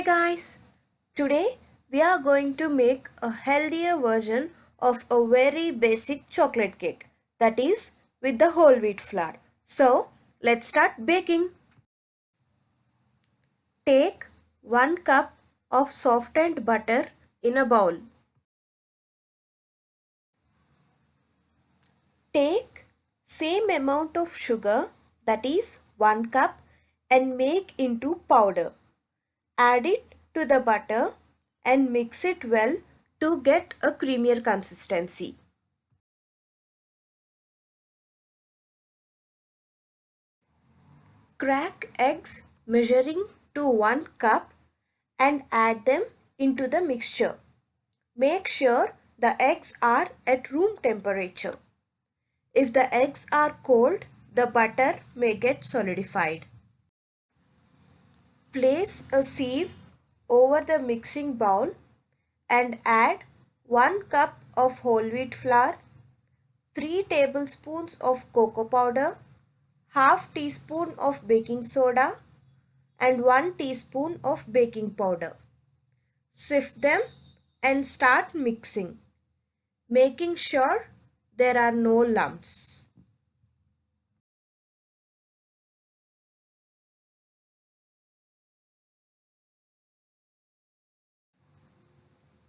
Hey guys, today we are going to make a healthier version of a very basic chocolate cake, that is with the whole wheat flour. So let's start baking. Take 1 cup of softened butter in a bowl. Take same amount of sugar, that is 1 cup, and make into powder. Add it to the butter and mix it well to get a creamier consistency. Crack eggs measuring to 1 cup and add them into the mixture. Make sure the eggs are at room temperature. If the eggs are cold, the butter may get solidified. Place a sieve over the mixing bowl and add 1 cup of whole wheat flour, 3 tablespoons of cocoa powder, half teaspoon of baking soda and 1 teaspoon of baking powder. Sift them and start mixing, making sure there are no lumps.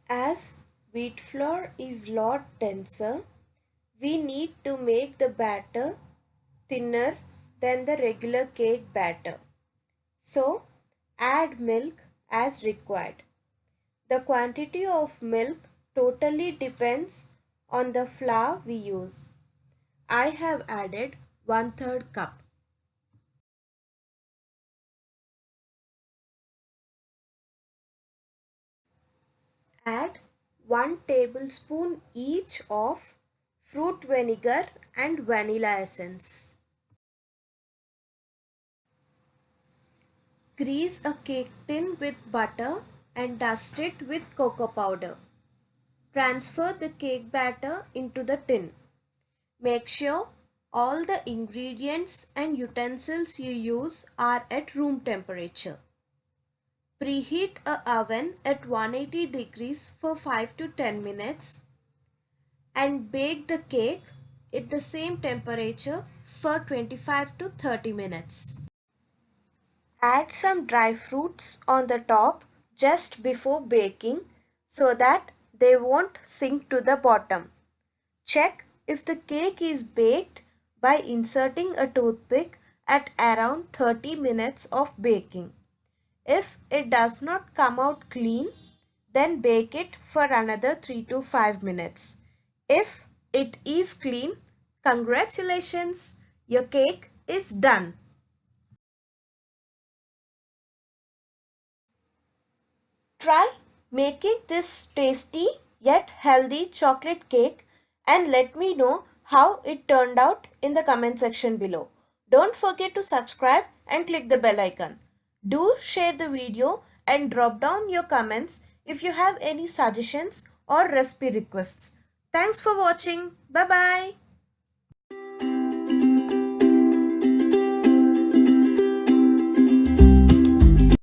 As wheat flour is lot denser, we need to make the batter thinner than the regular cake batter. So, add milk as required. The quantity of milk totally depends on the flour we use. I have added 1/3 cup. Add 1 tablespoon each of fruit vinegar and vanilla essence. Grease a cake tin with butter and dust it with cocoa powder. Transfer the cake batter into the tin. Make sure all the ingredients and utensils you use are at room temperature. Preheat a oven at 180 degrees for 5 to 10 minutes and bake the cake at the same temperature for 25 to 30 minutes. Add some dry fruits on the top just before baking so that they won't sink to the bottom. Check if the cake is baked by inserting a toothpick at around 30 minutes of baking. If it does not come out clean, then bake it for another 3 to 5 minutes. If it is clean, congratulations, your cake is done. Try making this tasty yet healthy chocolate cake and let me know how it turned out in the comment section below. Don't forget to subscribe and click the bell icon. Do share the video and drop down your comments if you have any suggestions or recipe requests. Thanks for watching. Bye bye.